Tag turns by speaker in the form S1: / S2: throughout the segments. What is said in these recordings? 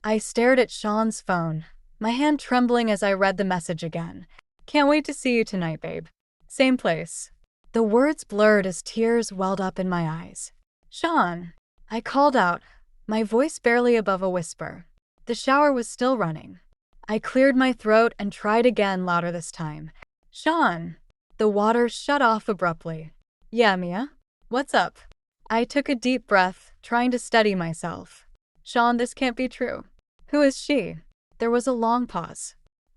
S1: I stared at Sean's phone, my hand trembling as I read the message again. Can't wait to see you tonight, babe. Same place. The words blurred as tears welled up in my eyes. Sean, I called out, my voice barely above a whisper. The shower was still running. I cleared my throat and tried again, louder this time. Sean. The water shut off abruptly. Yeah, Mia? What's up? I took a deep breath, trying to steady myself. Sean, this can't be true. Who is she? There was a long pause.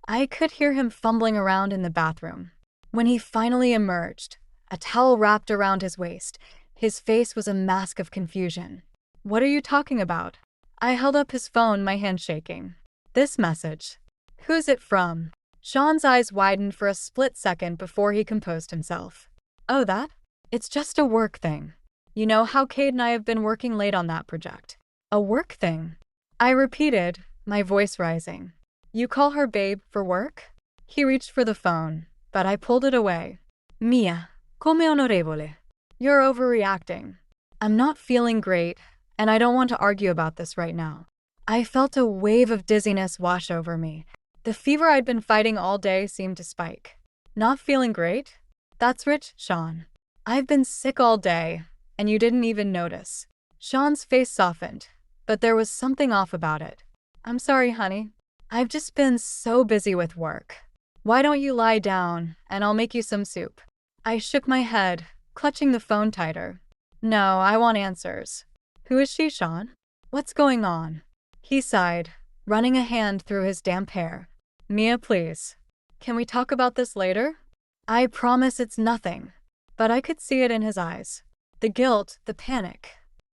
S1: I could hear him fumbling around in the bathroom. When he finally emerged, a towel wrapped around his waist, his face was a mask of confusion. What are you talking about? I held up his phone, my hand shaking. This message. Who's it from? Sean's eyes widened for a split second before he composed himself. Oh, that? It's just a work thing. You know how Kate and I have been working late on that project. A work thing? I repeated, my voice rising. You call her babe for work? He reached for the phone, but I pulled it away. Mia, come onorevole. You're overreacting. I'm not feeling great, and I don't want to argue about this right now. I felt a wave of dizziness wash over me. The fever I'd been fighting all day seemed to spike. Not feeling great? That's rich, Sean. I've been sick all day, and you didn't even notice. Sean's face softened, but there was something off about it. I'm sorry, honey. I've just been so busy with work. Why don't you lie down, and I'll make you some soup? I shook my head, clutching the phone tighter. No, I want answers. Who is she, Sean? What's going on? He sighed, running a hand through his damp hair. Mia, please. Can we talk about this later? I promise it's nothing. But I could see it in his eyes. The guilt, the panic.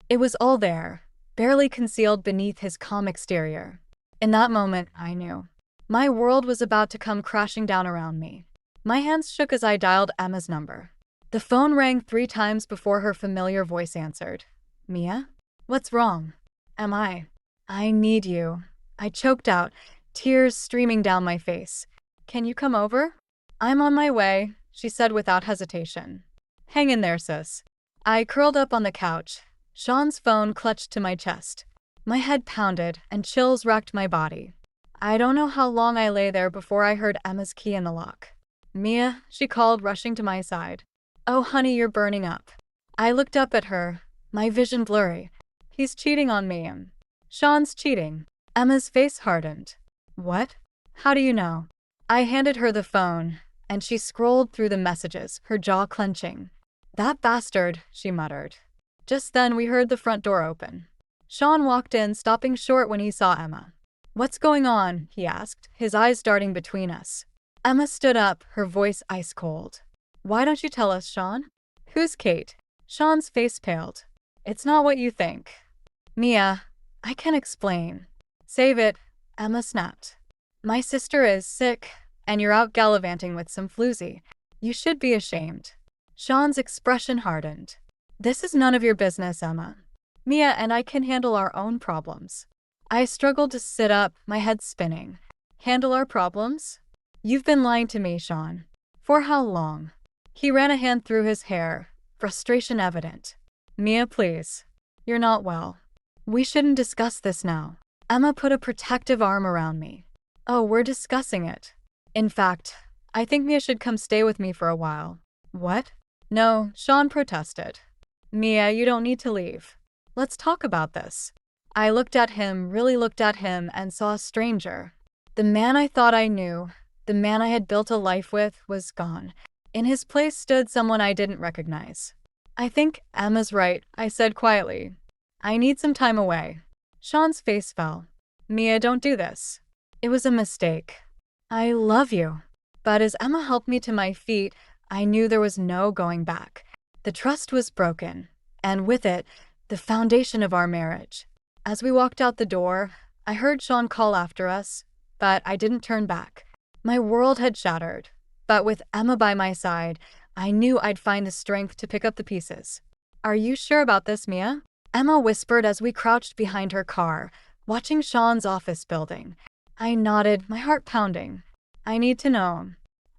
S1: It was all there, barely concealed beneath his calm exterior. In that moment, I knew. My world was about to come crashing down around me. My hands shook as I dialed Emma's number. The phone rang 3 times before her familiar voice answered. Mia? What's wrong? I need you. I choked out, tears streaming down my face. Can you come over? I'm on my way, she said without hesitation. Hang in there, sis. I curled up on the couch, Sean's phone clutched to my chest. My head pounded, and chills racked my body. I don't know how long I lay there before I heard Emma's key in the lock. Mia, she called, rushing to my side. Oh, honey, you're burning up. I looked up at her, my vision blurry. He's cheating on me. Sean's cheating. Emma's face hardened. What? How do you know? I handed her the phone, and she scrolled through the messages, her jaw clenching. That bastard, she muttered. Just then we heard the front door open. Sean walked in, stopping short when he saw Emma. What's going on? He asked, his eyes darting between us. Emma stood up, her voice ice cold. Why don't you tell us, Sean? Who's Kate? Sean's face paled. It's not what you think. Mia, I can explain. Save it, Emma snapped. My sister is sick, and you're out gallivanting with some floozy. You should be ashamed. Sean's expression hardened. This is none of your business, Emma. Mia and I can handle our own problems. I struggled to sit up, my head spinning. Handle our problems? You've been lying to me, Sean. For how long? He ran a hand through his hair, frustration evident. Mia, please. You're not well. We shouldn't discuss this now. Emma put a protective arm around me. Oh, we're discussing it. In fact, I think Mia should come stay with me for a while. What? No, Sean protested. Mia, you don't need to leave. Let's talk about this. I looked at him, really looked at him, and saw a stranger. The man I thought I knew, the man I had built a life with, was gone. In his place stood someone I didn't recognize. I think Emma's right, I said quietly. I need some time away. Sean's face fell. Mia, don't do this. It was a mistake. I love you. But as Emma helped me to my feet, I knew there was no going back. The trust was broken, and with it, the foundation of our marriage. As we walked out the door, I heard Sean call after us, but I didn't turn back. My world had shattered, but with Emma by my side, I knew I'd find the strength to pick up the pieces. Are you sure about this, Mia? Emma whispered as we crouched behind her car, watching Sean's office building. I nodded, my heart pounding. I need to know.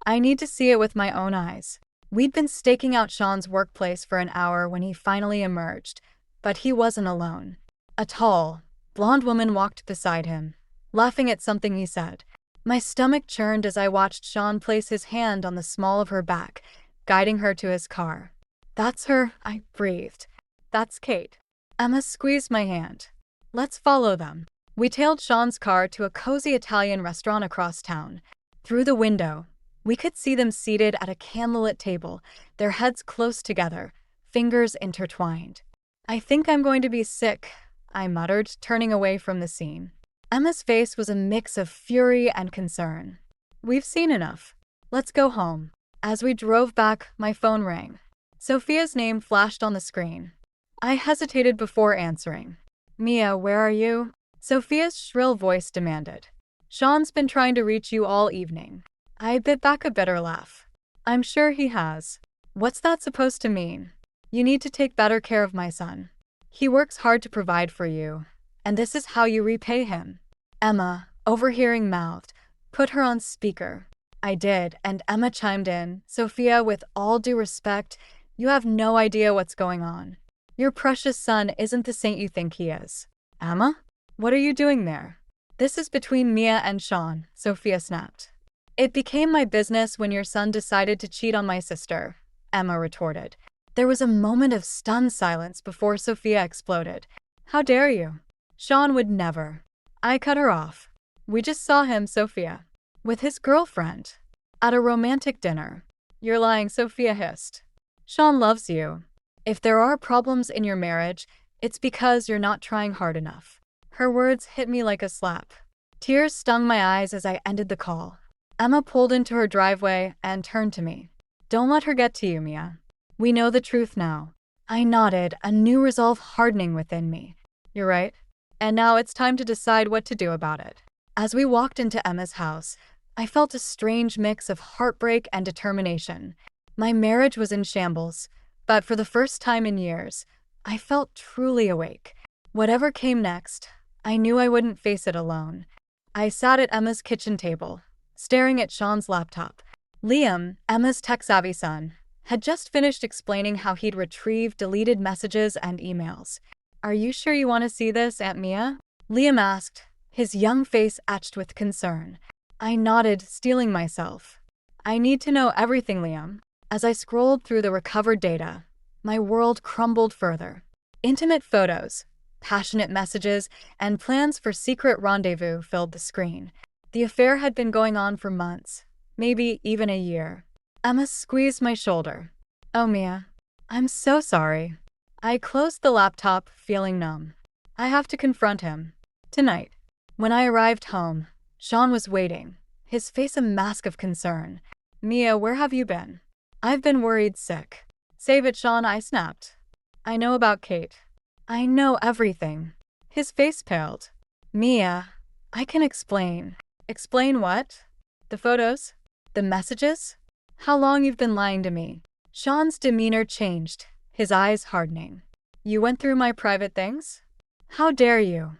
S1: I need to see it with my own eyes. We'd been staking out Sean's workplace for an hour when he finally emerged, but he wasn't alone. A tall, blonde woman walked beside him, laughing at something he said. My stomach churned as I watched Sean place his hand on the small of her back, guiding her to his car. That's her, I breathed. That's Kate. Emma squeezed my hand. Let's follow them. We tailed Sean's car to a cozy Italian restaurant across town. Through the window, we could see them seated at a candlelit table, their heads close together, fingers intertwined. I think I'm going to be sick, I muttered, turning away from the scene. Emma's face was a mix of fury and concern. We've seen enough. Let's go home. As we drove back, my phone rang. Sophia's name flashed on the screen. I hesitated before answering. Mia, where are you? Sophia's shrill voice demanded. Sean's been trying to reach you all evening. I bit back a bitter laugh. I'm sure he has. What's that supposed to mean? You need to take better care of my son. He works hard to provide for you, and this is how you repay him. Emma, overhearing, mouthed, put her on speaker. I did, and Emma chimed in. Sophia, with all due respect, you have no idea what's going on. Your precious son isn't the saint you think he is. Emma? What are you doing there? This is between Mia and Sean, Sophia snapped. It became my business when your son decided to cheat on my sister, Emma retorted. There was a moment of stunned silence before Sophia exploded. How dare you? Sean would never. I cut her off. We just saw him, Sophia, with his girlfriend, at a romantic dinner. You're lying, Sophia hissed. Sean loves you. If there are problems in your marriage, it's because you're not trying hard enough. Her words hit me like a slap. Tears stung my eyes as I ended the call. Emma pulled into her driveway and turned to me. Don't let her get to you, Mia. We know the truth now. I nodded, a new resolve hardening within me. You're right. And now it's time to decide what to do about it. As we walked into Emma's house, I felt a strange mix of heartbreak and determination. My marriage was in shambles, but for the first time in years, I felt truly awake. Whatever came next, I knew I wouldn't face it alone. I sat at Emma's kitchen table, staring at Sean's laptop. Liam, Emma's tech-savvy son, had just finished explaining how he'd retrieved deleted messages and emails. Are you sure you want to see this, Aunt Mia? Liam asked, his young face etched with concern. I nodded, steeling myself. I need to know everything, Liam. As I scrolled through the recovered data, my world crumbled further. Intimate photos, passionate messages, and plans for secret rendezvous filled the screen. The affair had been going on for months, maybe even a year. Emma squeezed my shoulder. Oh, Mia, I'm so sorry. I closed the laptop, feeling numb. I have to confront him. Tonight. When I arrived home, Sean was waiting, his face a mask of concern. Mia, where have you been? I've been worried sick. Save it, Sean, I snapped. I know about Kate. I know everything. His face paled. Mia, I can explain. Explain what? The photos? The messages? How long you've been lying to me? Sean's demeanor changed, his eyes hardening. You went through my private things? How dare you?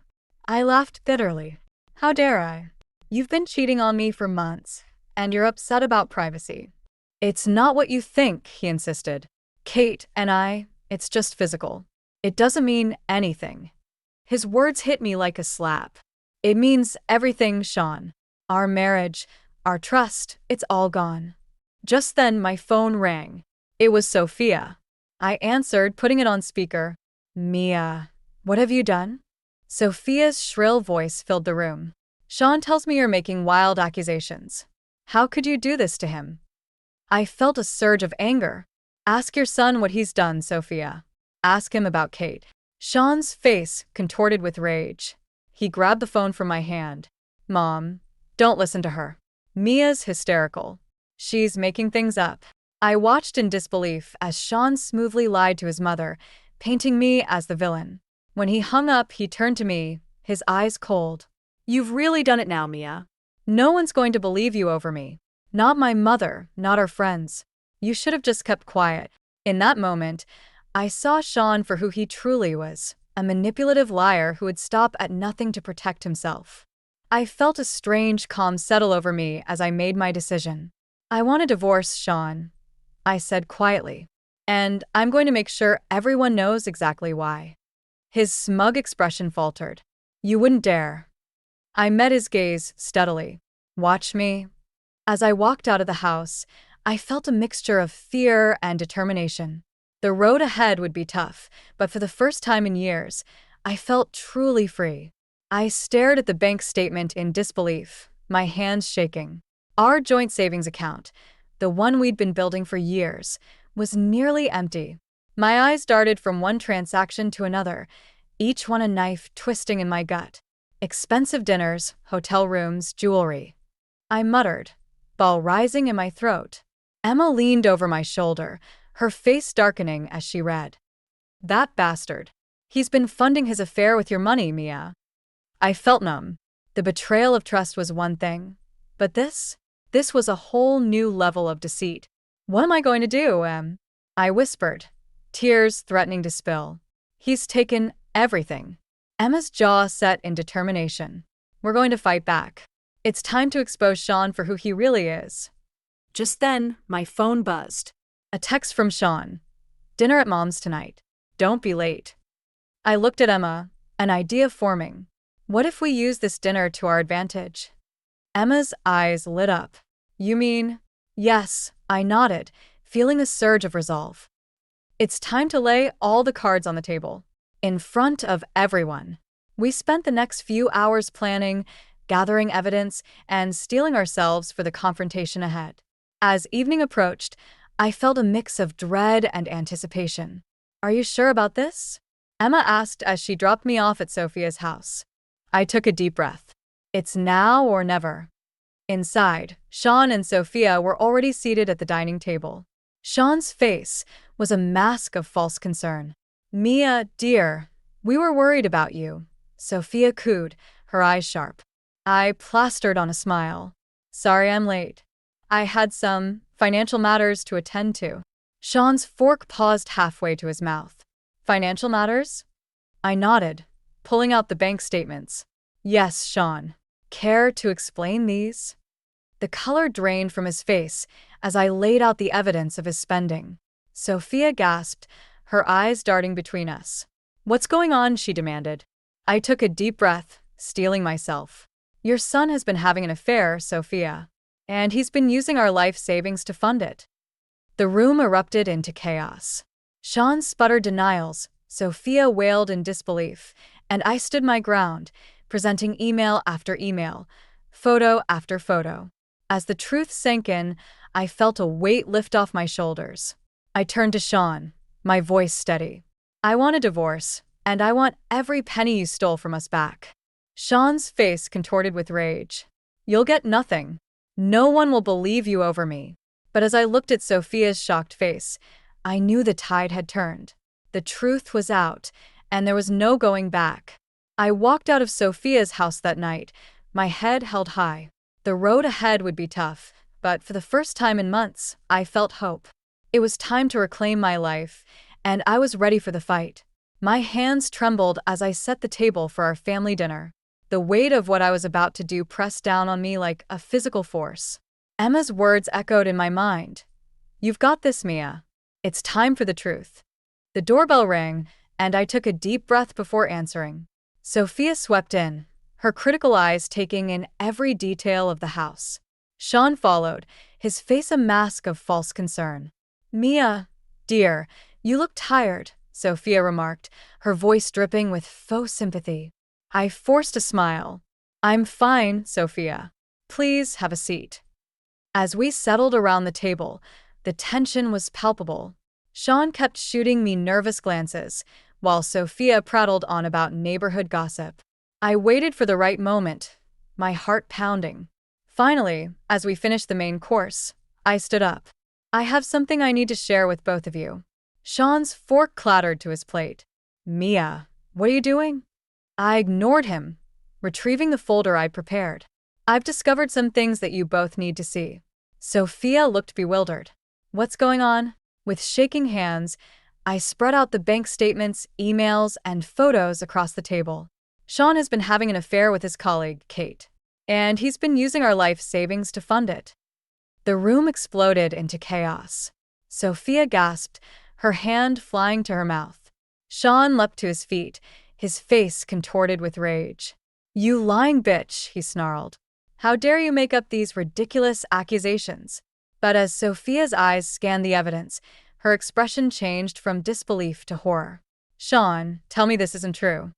S1: I laughed bitterly. How dare I? You've been cheating on me for months, and you're upset about privacy. It's not what you think, he insisted. Kate and I, it's just physical. It doesn't mean anything. His words hit me like a slap. It means everything, Sean. Our marriage, our trust, it's all gone. Just then my phone rang. It was Sophia. I answered, putting it on speaker. Mia, what have you done? Sophia's shrill voice filled the room. Sean tells me you're making wild accusations. How could you do this to him? I felt a surge of anger. Ask your son what he's done, Sophia. Ask him about Kate. Sean's face contorted with rage. He grabbed the phone from my hand. Mom, don't listen to her. Mia's hysterical. She's making things up. I watched in disbelief as Sean smoothly lied to his mother, painting me as the villain. When he hung up, he turned to me, his eyes cold. You've really done it now, Mia. No one's going to believe you over me. Not my mother, not our friends. You should have just kept quiet. In that moment, I saw Sean for who he truly was, a manipulative liar who would stop at nothing to protect himself. I felt a strange calm settle over me as I made my decision. I want a divorce, Sean, I said quietly. And I'm going to make sure everyone knows exactly why. His smug expression faltered. You wouldn't dare. I met his gaze steadily. Watch me. As I walked out of the house, I felt a mixture of fear and determination. The road ahead would be tough, but for the first time in years, I felt truly free. I stared at the bank statement in disbelief, my hands shaking. Our joint savings account, the one we'd been building for years, was nearly empty. My eyes darted from one transaction to another, each one a knife twisting in my gut. Expensive dinners, hotel rooms, jewelry. I muttered, ball rising in my throat. Emma leaned over my shoulder, her face darkening as she read. That bastard. He's been funding his affair with your money, Mia. I felt numb. The betrayal of trust was one thing, but this was a whole new level of deceit. What am I going to do, Em? I whispered, tears threatening to spill. He's taken everything. Emma's jaw set in determination. We're going to fight back. It's time to expose Sean for who he really is. Just then, my phone buzzed. A text from Sean. Dinner at Mom's tonight. Don't be late. I looked at Emma, an idea forming. What if we use this dinner to our advantage? Emma's eyes lit up. You mean? Yes, I nodded, feeling a surge of resolve. It's time to lay all the cards on the table. In front of everyone. We spent the next few hours planning, gathering evidence, and steeling ourselves for the confrontation ahead. As evening approached, I felt a mix of dread and anticipation. Are you sure about this? Emma asked as she dropped me off at Sophia's house. I took a deep breath. It's now or never. Inside, Sean and Sophia were already seated at the dining table. Sean's face was a mask of false concern. Mia, dear, we were worried about you, Sophia cooed, her eyes sharp. I plastered on a smile. Sorry I'm late. I had some financial matters to attend to. Sean's fork paused halfway to his mouth. Financial matters? I nodded, pulling out the bank statements. Yes, Sean. Care to explain these? The color drained from his face as I laid out the evidence of his spending. Sophia gasped, her eyes darting between us. What's going on? She demanded. I took a deep breath, steeling myself. Your son has been having an affair, Sophia. And he's been using our life savings to fund it. The room erupted into chaos. Sean sputtered denials, Sophia wailed in disbelief, and I stood my ground, presenting email after email, photo after photo. As the truth sank in, I felt a weight lift off my shoulders. I turned to Sean, my voice steady. I want a divorce, and I want every penny you stole from us back. Sean's face contorted with rage. You'll get nothing. No one will believe you over me. But as I looked at Sophia's shocked face, I knew the tide had turned. The truth was out, and there was no going back. I walked out of Sophia's house that night, my head held high. The road ahead would be tough, but for the first time in months, I felt hope. It was time to reclaim my life, and I was ready for the fight. My hands trembled as I set the table for our family dinner. The weight of what I was about to do pressed down on me like a physical force. Emma's words echoed in my mind. You've got this, Mia. It's time for the truth. The doorbell rang, and I took a deep breath before answering. Sophia swept in, her critical eyes taking in every detail of the house. Sean followed, his face a mask of false concern. Mia, dear, you look tired, Sophia remarked, her voice dripping with faux sympathy. I forced a smile. I'm fine, Sophia. Please have a seat. As we settled around the table, the tension was palpable. Sean kept shooting me nervous glances, while Sophia prattled on about neighborhood gossip. I waited for the right moment, my heart pounding. Finally, as we finished the main course, I stood up. I have something I need to share with both of you. Sean's fork clattered to his plate. Mia, what are you doing? I ignored him, retrieving the folder I'd prepared. I've discovered some things that you both need to see. Sophia looked bewildered. What's going on? With shaking hands, I spread out the bank statements, emails, and photos across the table. Sean has been having an affair with his colleague, Kate, and he's been using our life savings to fund it. The room exploded into chaos. Sophia gasped, her hand flying to her mouth. Sean leapt to his feet, his face contorted with rage. "You lying bitch," he snarled. "How dare you make up these ridiculous accusations?" But as Sophia's eyes scanned the evidence, her expression changed from disbelief to horror. "Sean, tell me this isn't true."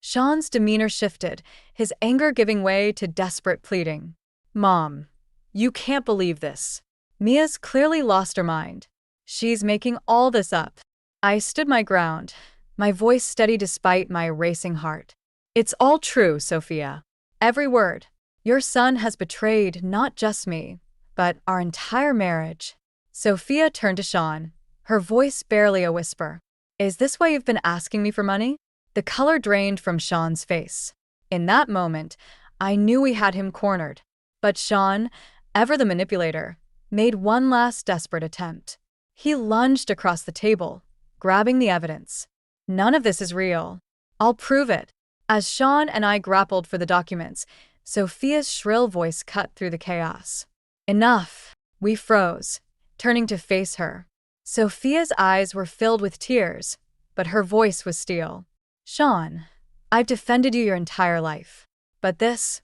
S1: Sean's demeanor shifted, his anger giving way to desperate pleading. "Mom, you can't believe this. Mia's clearly lost her mind. She's making all this up." I stood my ground, my voice steady despite my racing heart. "It's all true, Sophia. Every word. Your son has betrayed not just me, but our entire marriage." Sophia turned to Sean, her voice barely a whisper. "Is this why you've been asking me for money?" The color drained from Sean's face. In that moment, I knew we had him cornered. But Sean, ever the manipulator, made one last desperate attempt. He lunged across the table, grabbing the evidence. "None of this is real. I'll prove it." As Sean and I grappled for the documents, Sophia's shrill voice cut through the chaos. "Enough." We froze, turning to face her. Sophia's eyes were filled with tears, but her voice was steel. "Sean, I've defended you your entire life. But this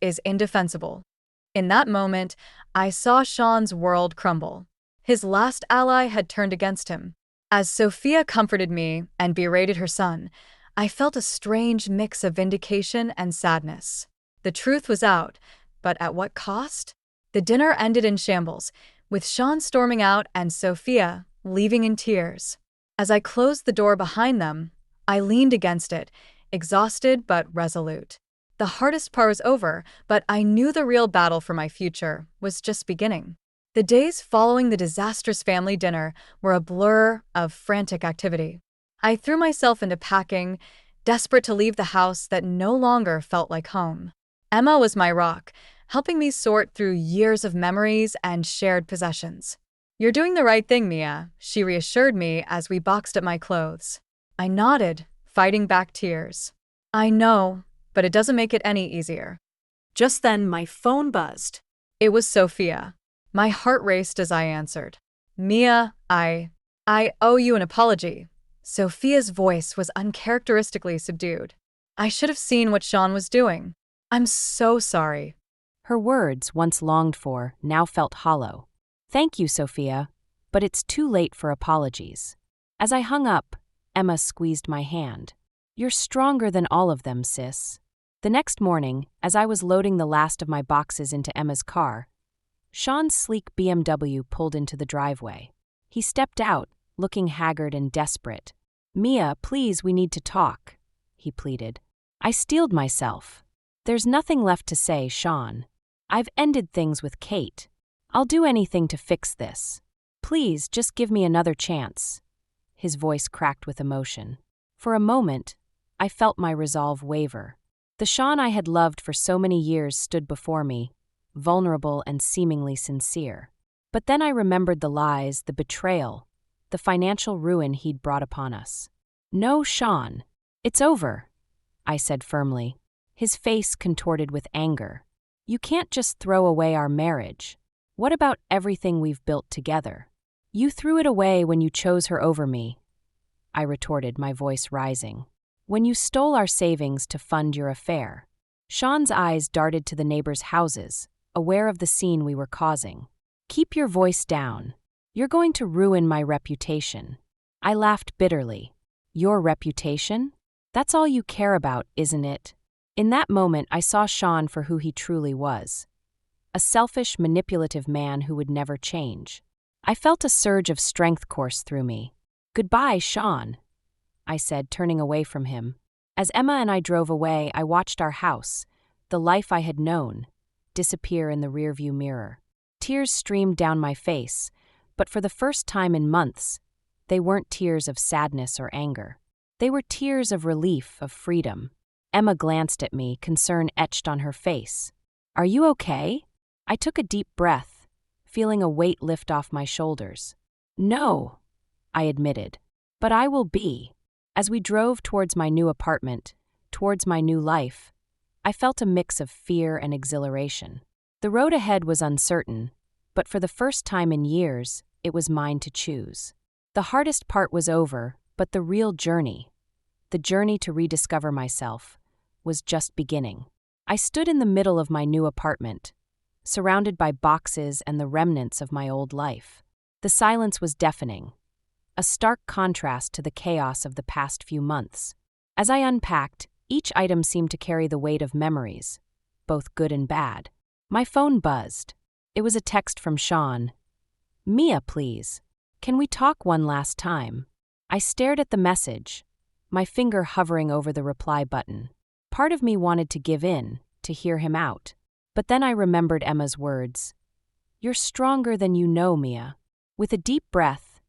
S1: is indefensible." In that moment, I saw Sean's world crumble. His last ally had turned against him. As Sophia comforted me and berated her son, I felt a strange mix of vindication and sadness. The truth was out, but at what cost? The dinner ended in shambles, with Sean storming out and Sophia leaving in tears. As I closed the door behind them, I leaned against it, exhausted but resolute. The hardest part was over, but I knew the real battle for my future was just beginning. The days following the disastrous family dinner were a blur of frantic activity. I threw myself into packing, desperate to leave the house that no longer felt like home. Emma was my rock, helping me sort through years of memories and shared possessions. "You're doing the right thing, Mia," she reassured me as we boxed up my clothes. I nodded, fighting back tears. "I know, but it doesn't make it any easier." Just then, my phone buzzed. It was Sophia. My heart raced as I answered. "Mia, I owe you an apology." Sophia's voice was uncharacteristically subdued. "I should have seen what Sean was doing. I'm so sorry."
S2: Her words, once longed for, now felt hollow. "Thank you, Sophia, but it's too late for apologies." As I hung up, Emma squeezed my hand. "You're stronger than all of them, sis." The next morning, as I was loading the last of my boxes into Emma's car, Sean's sleek BMW pulled into the driveway. He stepped out, looking haggard and desperate. "Mia, please, we need to talk," he pleaded. I steeled myself. "There's nothing left to say, Sean. I've ended things with Kate. I'll do anything to fix this. Please, just give me another chance." His voice cracked with emotion. For a moment, I felt my resolve waver. The Sean I had loved for so many years stood before me, vulnerable and seemingly sincere. But then I remembered the lies, the betrayal, the financial ruin he'd brought upon us. "No, Sean, it's over," I said firmly. His face contorted with anger. "You can't just throw away our marriage. What about everything we've built together?" "You threw it away when you chose her over me," I retorted, my voice rising. "When you stole our savings to fund your affair." Sean's eyes darted to the neighbors' houses, aware of the scene we were causing. "Keep your voice down. You're going to ruin my reputation." I laughed bitterly. "Your reputation? That's all you care about, isn't it?" In that moment, I saw Sean for who he truly was. A selfish, manipulative man who would never change. I felt a surge of strength course through me. "Goodbye, Sean," I said, turning away from him. As Emma and I drove away, I watched our house, the life I had known, disappear in the rearview mirror. Tears streamed down my face, but for the first time in months, they weren't tears of sadness or anger. They were tears of relief, of freedom. Emma glanced at me, concern etched on her face. "Are you okay?" I took a deep breath, feeling a weight lift off my shoulders. "No," I admitted, "but I will be." As we drove towards my new apartment, towards my new life, I felt a mix of fear and exhilaration. The road ahead was uncertain, but for the first time in years, it was mine to choose. The hardest part was over, but the real journey, the journey to rediscover myself, was just beginning. I stood in the middle of my new apartment, surrounded by boxes and the remnants of my old life. The silence was deafening, a stark contrast to the chaos of the past few months. As I unpacked, each item seemed to carry the weight of memories, both good and bad. My phone buzzed. It was a text from Sean. "Mia, please. Can we talk one last time?" I stared at the message, my finger hovering over the reply button. Part of me wanted to give in, to hear him out. But then I remembered Emma's words. "You're stronger than you know, Mia." With a deep breath,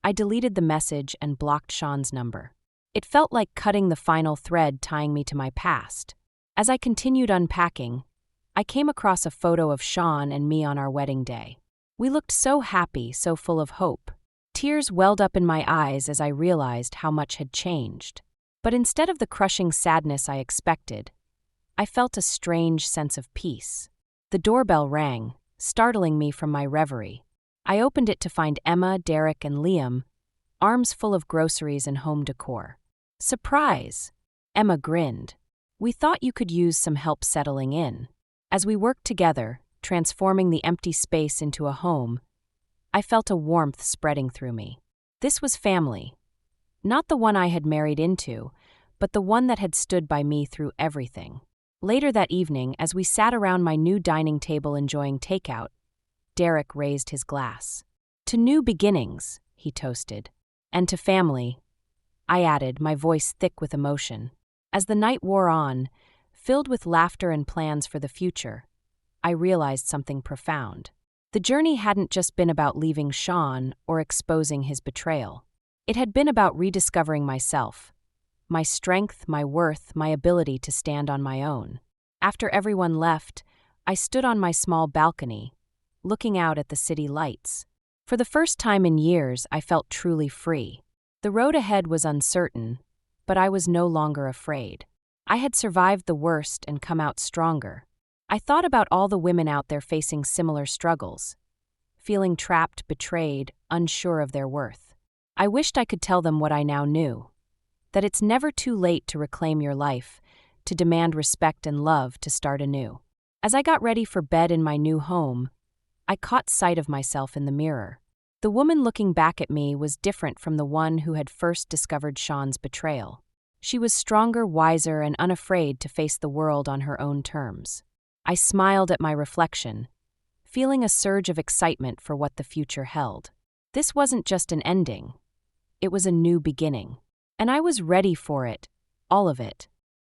S2: I deleted the message and blocked Sean's number. It felt like cutting the final thread tying me to my past. As I continued unpacking, I came across a photo of Sean and me on our wedding day. We looked so happy, so full of hope. Tears welled up in my eyes as I realized how much had changed. But instead of the crushing sadness I expected, I felt a strange sense of peace. The doorbell rang, startling me from my reverie. I opened it to find Emma, Derek, and Liam, arms full of groceries and home decor. "Surprise!" Emma grinned. "We thought you could use some help settling in." As we worked together, transforming the empty space into a home, I felt a warmth spreading through me. This was family. Not the one I had married into, but the one that had stood by me through everything. Later that evening, as we sat around my new dining table enjoying takeout, Derek raised his glass. "To new beginnings," he toasted. "And to family," I added, my voice thick with emotion. As the night wore on, filled with laughter and plans for the future, I realized something profound. The journey hadn't just been about leaving Sean or exposing his betrayal. It had been about rediscovering myself, my strength, my worth, my ability to stand on my own. After everyone left, I stood on my small balcony, looking out at the city lights. For the first time in years, I felt truly free. The road ahead was uncertain, but I was no longer afraid. I had survived the worst and come out stronger. I thought about all the women out there facing similar struggles, feeling trapped, betrayed, unsure of their worth. I wished I could tell them what I now knew, that it's never too late to reclaim your life, to demand respect and love, to start anew. As I got ready for bed in my new home, I caught sight of myself in the mirror. The woman looking back at me was different from the one who had first discovered Sean's betrayal. She was stronger, wiser, and unafraid to face the world on her own terms. I smiled at my reflection, feeling a surge of excitement for what the future held. This wasn't just an ending. It was a new beginning. And I was ready for it, all of it.